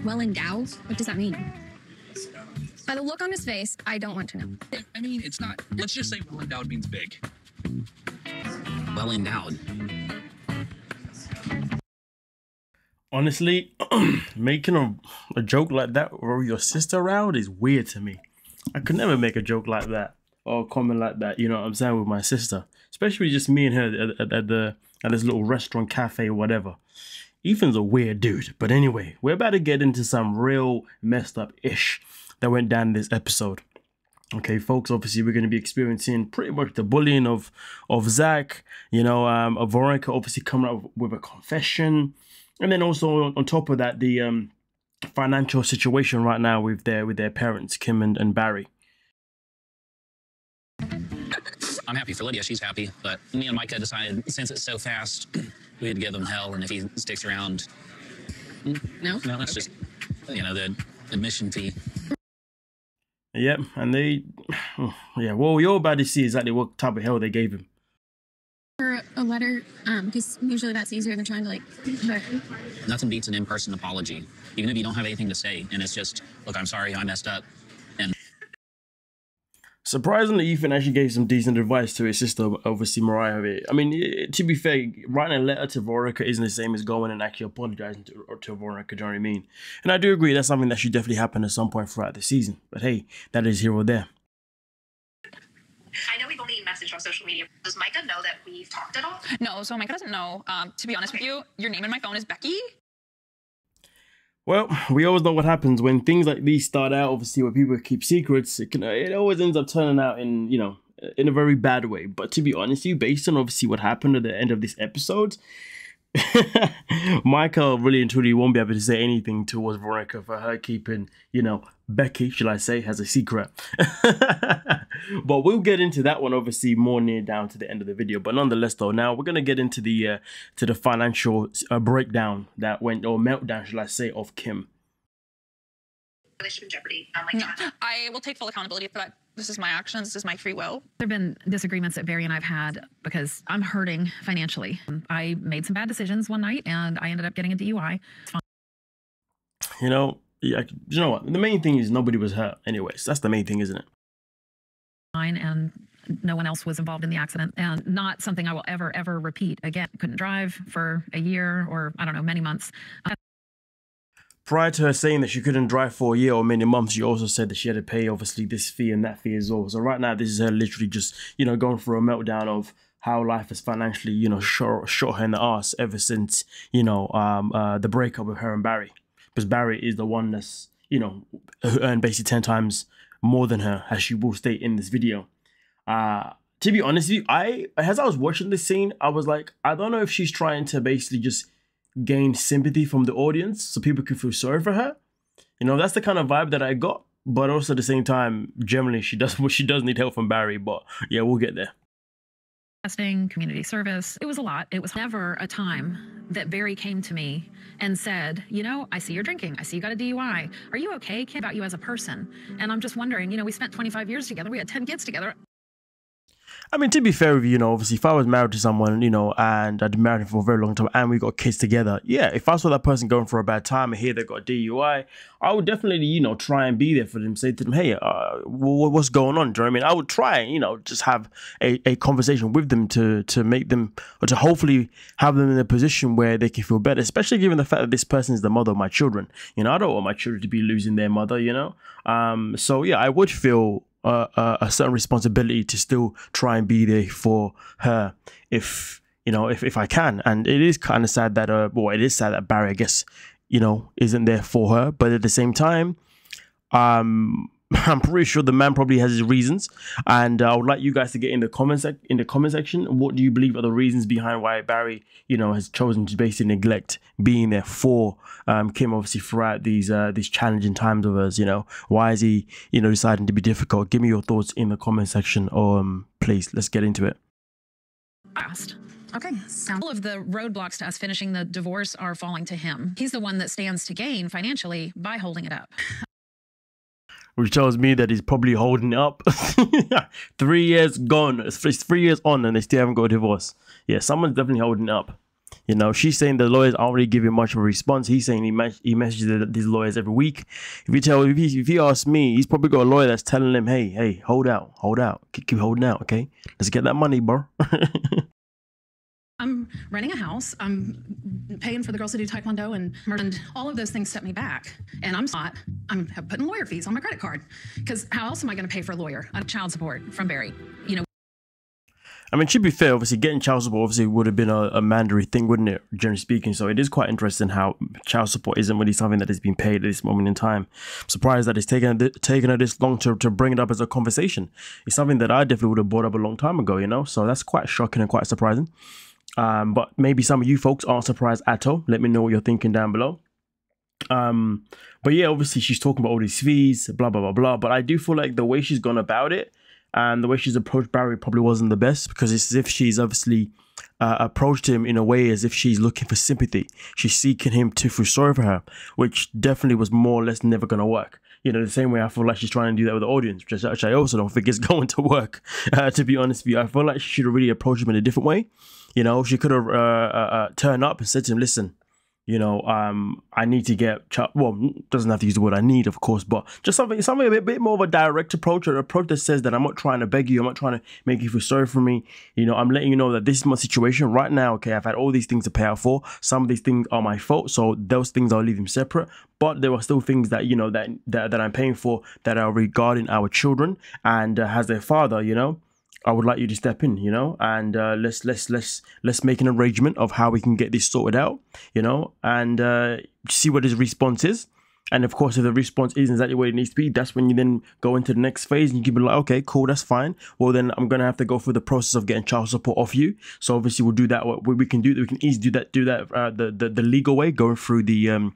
Well endowed? What does that mean? By the look on his face, I don't want to know. I mean, it's not. Let's just say well endowed means big. Well endowed. Honestly, making a joke like that or your sister around is weird to me. I could never make a joke like that or a comment like that, you know what I'm saying, with my sister. Especially just me and her at this little restaurant, cafe, or whatever. Ethan's a weird dude. But anyway, we're about to get into some real messed up ish that went down in this episode. Okay, folks, obviously we're going to be experiencing pretty much the bullying of Zach, you know, Veronica obviously coming up with a confession. And then also on top of that, the financial situation right now with their parents, Kim and Barry. I'm happy for Lydia. She's happy. But me and Micah decided, since it's so fast, we had to give him hell. And if he sticks around, no, that's just, you know, the admission fee. Yep, and they, yeah, well, you're about to see exactly what type of hell they gave him. Or a letter, because usually that's easier than trying to, like, Nothing beats an in-person apology, even if you don't have anything to say. And it's just, look, I'm sorry, I messed up. And surprisingly, Ethan actually gave some decent advice to his sister, obviously Mariah. I mean, to be fair, writing a letter to Veronica isn't the same as going and actually apologizing to Veronica, do you know what I mean? And I do agree that's something that should definitely happen at some point throughout the season. But hey, that is here or there. I know we've only messaged on social media. Does Micah know that we've talked at all? No, so Micah doesn't know. To be honest with you, your name in my phone is Becky. Well, we always know what happens when things like these start out, obviously, where people keep secrets. It always ends up turning out in, you know, in a very bad way. But to be honest with you, based on obviously what happened at the end of this episode, Micah really and truly won't be able to say anything towards Veronica for her keeping, you know, Becky, shall I say, has a secret. But we'll get into that one obviously more near down to the end of the video. But nonetheless, though, now we're gonna get into the financial breakdown that went, or meltdown, shall I say, of Kim. Relationship in jeopardy. No, I will take full accountability for that. This is my actions. This is my free will. There have been disagreements that Barry and I've had because I'm hurting financially. I made some bad decisions one night and I ended up getting a DUI. It's fine. You know, yeah, you know what? The main thing is nobody was hurt anyways. That's the main thing, isn't it? Fine, and no one else was involved in the accident, and not something I will ever repeat again. Couldn't drive for a year, or I don't know, many months. Prior to her saying that she couldn't drive for a year or many months, she also said that she had to pay obviously this fee and that fee as well. So right now, this is her literally just, you know, going through a meltdown of how life has financially, you know, shot her in the ass ever since, you know, the breakup with her and Barry. Because Barry is the one that's, you know, earned basically 10 times more than her, as she will state in this video. To be honest with you, as I was watching this scene, I was like, I don't know if she's trying to basically just gain sympathy from the audience so people can feel sorry for her. You know, that's the kind of vibe that I got. But also at the same time, generally she does need help from Barry. But yeah, we'll get there. Testing, community service. It was a lot. It was never a time that Barry came to me and said, you know, I see you're drinking. I see you got a DUI. Are you okay? Care about you as a person. And I'm just wondering, you know, we spent 25 years together. We had 10 kids together. I mean, to be fair with you, you know, obviously if I was married to someone, you know, and I'd been married for a very long time and we got kids together, yeah, if I saw that person going for a bad time and hear they got a DUI, I would definitely, you know, try and be there for them, say to them, hey, what's going on? Do you know what I mean? I would try, you know, just have a conversation with them to make them, or to hopefully have them in a position where they can feel better, especially given the fact that this person is the mother of my children. You know, I don't want my children to be losing their mother, you know? So yeah, I would feel a certain responsibility to still try and be there for her if, you know, if I can. And it is kind of sad that well, it is sad that Barry, I guess, you know, isn't there for her, but at the same time, I'm pretty sure the man probably has his reasons, and I would like you guys to get in the comment section. What do you believe are the reasons behind why Barry, you know, has chosen to basically neglect being there for Kim, obviously throughout these challenging times of us? You know, why is he, you know, deciding to be difficult? Give me your thoughts in the comment section, or please, let's get into it. Fast. Okay, all of the roadblocks to us finishing the divorce are falling to him. He's the one that stands to gain financially by holding it up. Which tells me that he's probably holding it up. 3 years gone. It's 3 years on and they still haven't got a divorce. Yeah, someone's definitely holding it up. You know, she's saying the lawyers aren't really giving much of a response. He's saying he messages these lawyers every week. If you ask me, he's probably got a lawyer that's telling him, hey, hold out, keep holding out, okay? Let's get that money, bro. I'm renting a house. I'm paying for the girls to do taekwondo and all of those things set me back. And I'm putting lawyer fees on my credit card because how else am I going to pay for a lawyer? Child support from Barry. You know. I mean, to be fair, obviously getting child support obviously would have been a mandatory thing, wouldn't it? Generally speaking, so it is quite interesting how child support isn't really something that is being paid at this moment in time. I'm surprised that it's taken her this long to bring it up as a conversation. It's something that I definitely would have brought up a long time ago, you know. So that's quite shocking and quite surprising. But maybe some of you folks aren't surprised at all. Let me know what you're thinking down below. But yeah, obviously she's talking about all these fees, blah, blah, blah, blah. But I do feel like the way she's gone about it and the way she's approached Barry probably wasn't the best, because it's as if she's obviously approached him in a way as if she's looking for sympathy. She's seeking him to feel sorry for her, which definitely was more or less never going to work. You know, the same way I feel like she's trying to do that with the audience, which I also don't think is going to work, to be honest with you. I feel like she should have really approached him in a different way. You know, she could have turned up and said to him, listen, you know, I need to get, well, doesn't have to use the word I need, of course, but just something a bit more of a direct approach, or an approach that says that I'm not trying to beg you, I'm not trying to make you feel sorry for me. You know, I'm letting you know that this is my situation right now. Okay, I've had all these things to pay out for. Some of these things are my fault, so those things I'll leave them separate. But there are still things that, you know, that I'm paying for that are regarding our children, and as their father, you know, I would like you to step in, you know, and let's make an arrangement of how we can get this sorted out, you know, and see what his response is. And of course, if the response isn't exactly what it needs to be, that's when you then go into the next phase and you can be like, okay, cool, that's fine. Well, then I'm gonna have to go through the process of getting child support off you. So obviously we'll do that. What we can do, we can easily do that the legal way, going through the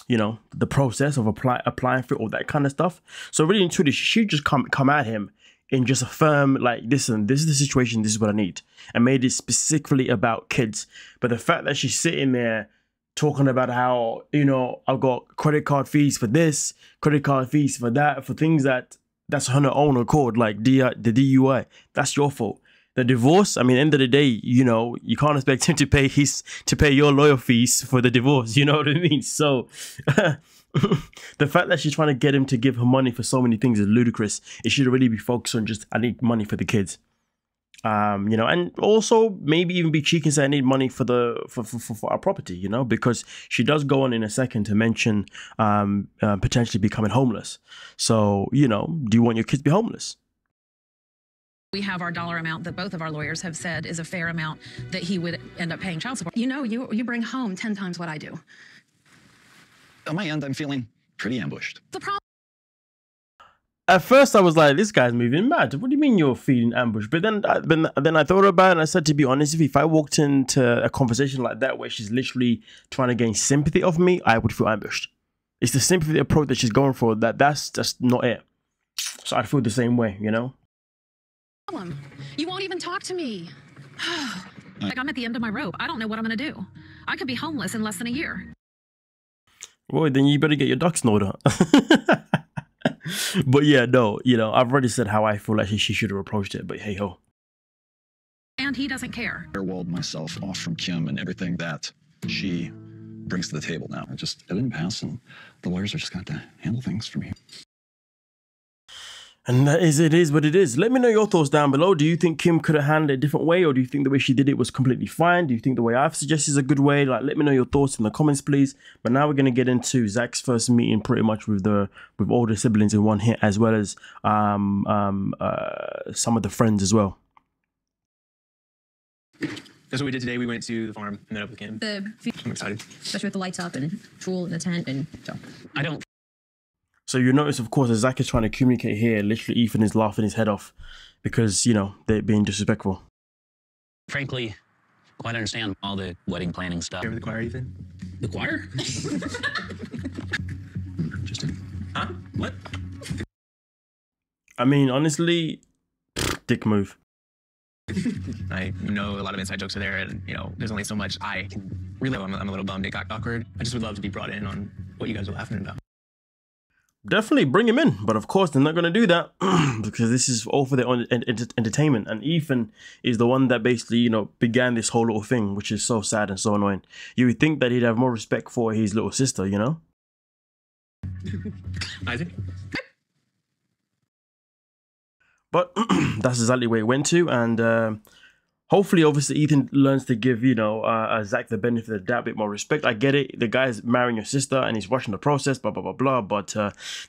you know, the process of applying for it, all that kind of stuff. So really and truly, she should just come at him and just affirm, like, listen, this is the situation, this is what I need, and made it specifically about kids. But the fact that she's sitting there talking about how, you know, I've got credit card fees for this, credit card fees for that, for things that's on her own accord, like the DUI, that's your fault. The divorce, I mean, end of the day, you know, you can't expect him to pay your lawyer fees for the divorce, you know what I mean? So the fact that she's trying to get him to give her money for so many things is ludicrous. It should really be focused on just, I need money for the kids. You know, and also maybe even be cheeky and say I need money for our property, you know, because she does go on in a second to mention potentially becoming homeless. So, you know, do you want your kids to be homeless? We have our dollar amount that both of our lawyers have said is a fair amount that he would end up paying child support. You know, you bring home 10 times what I do. On my end, I'm feeling pretty ambushed. The problem. At first, I was like, this guy's moving mad. What do you mean you're feeling ambushed? But then I thought about it and I said, to be honest, if I walked into a conversation like that where she's literally trying to gain sympathy of me, I would feel ambushed. It's the sympathy approach that she's going for, that's just not it. So I'd feel the same way, you know? You won't even talk to me. Like, I'm at the end of my rope. I don't know what I'm going to do. I could be homeless in less than a year. Well, then you better get your ducks in order. But yeah, no, you know, I've already said how I feel like she should have approached it, but hey ho. And he doesn't care. I walled myself off from Kim and everything that she brings to the table now. It didn't pass, and the lawyers are just going to handle things from here. And it is what it is. Let me know your thoughts down below. Do you think Kim could have handled it a different way, or do you think the way she did it was completely fine? Do you think the way I've suggested is a good way? Like, let me know your thoughts in the comments, please. But now we're going to get into Zach's first meeting pretty much with all the siblings in one hit, as well as some of the friends as well. That's what we did today. We went to the farm and met up with Kim. I'm excited. Especially with the lights up and tool in the tent, and so. I don't. So you notice, of course, as Zach is trying to communicate here, literally Ethan is laughing his head off because, you know, they're being disrespectful. Frankly, quite understand all the wedding planning stuff. You remember the choir, Ethan? The choir? Interesting. Huh? What? I mean, honestly, dick move. I know a lot of inside jokes are there, and, you know, there's only so much I can really. I'm a little bummed it got awkward. I just would love to be brought in on what you guys are laughing about. Definitely bring him in, but of course they're not going to do that because this is all for their own entertainment. And Ethan is the one that basically, you know, began this whole little thing, which is so sad and so annoying. You would think that he'd have more respect for his little sister, you know? I think. But that's exactly where it went to, and hopefully, obviously, Ethan learns to give, you know, Zach the benefit of the doubt, a bit more respect. I get it. The guy's marrying your sister and he's rushing the process, blah, blah, blah, blah. But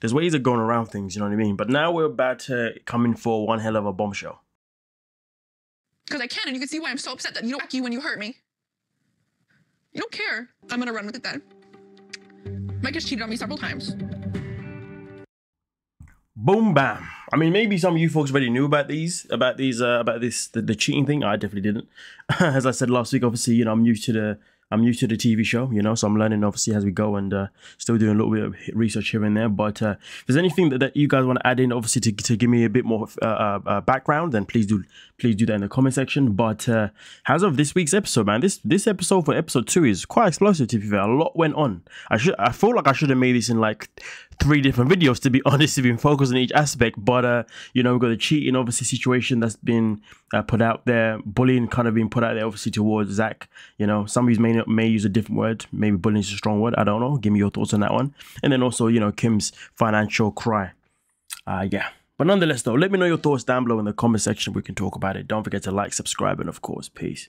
there's ways of going around things, you know what I mean? But now we're about to come in for one hell of a bombshell. Because I can, and you can see why I'm so upset that you don't like you when you hurt me. You don't care. I'm going to run with it then. Micah's cheated on me several times. Boom, bam. I mean, maybe some of you folks already knew about the cheating thing. I definitely didn't. As I said last week, obviously, you know, I'm new to the TV show, you know, so I'm learning obviously as we go, and still doing a little bit of research here and there. But if there's anything that you guys want to add in, obviously to give me a bit more background, then please do that in the comment section. But as of this week's episode, man, this episode for episode 2 is quite explosive. To be fair, a lot went on. I feel like I should have made this in like 3 different videos, to be honest, to be focused on each aspect. But you know, we've got the cheating obviously situation that's been put out there, bullying kind of being put out there obviously towards Zach. You know, some of you may use a different word, maybe bullying is a strong word, I don't know. Give me your thoughts on that one. And then also, you know, Kim's financial cry. Yeah, but nonetheless though, let me know your thoughts down below in the comment section. We can talk about it. Don't forget to like, subscribe, and of course, peace.